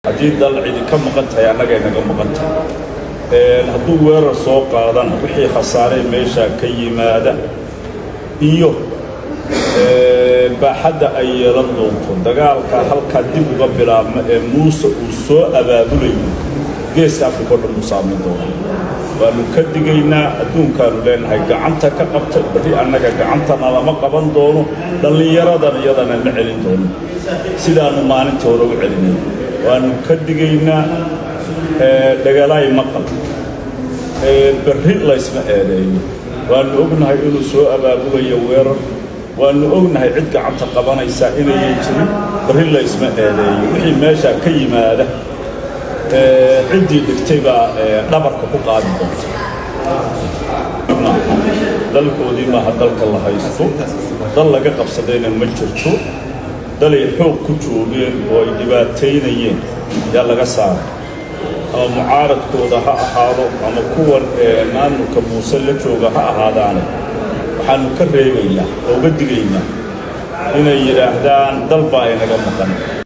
haddii dal cidi ka maqan tahay annaga inaga maqan tahay hadduu weerar soo qaadana wixii khasaare meesha ka yimaada iyo baaxadda ay yeelan doonto dagaalka halka dib uga bilaabma ee muuse uu soo abaabulayo geeska afrika oo dhan u saameyn doona waanu ka digaynaa adduunkaanu leenahay gacanta ka qabta bari annaga gacantana lama qaban doono dhallinyaradan iyadana la celin doono sidaanu maalintii hore u celinay waanu ka digaynaa dagaalay maqal bari laysma eedeeyo waanu ognahay inuu soo abaabulayo weerar waanu ognahay cid gacanta qabanaysa inay jirin bari laysma eedeeyo wixii meesha ka yimaada عندي بكتبة نبرك فقاد دلك وديما هدلك الله يسفو دل قب صدينا المجرتو دل يحوق كتوبين ويدباتين ين يلا قصار أما معارض كودا هذا أما كون نانو كموسلة شوقها هذانا وحنو كريوينا وبدقينا هنا يراهدان دل باينا قمقنا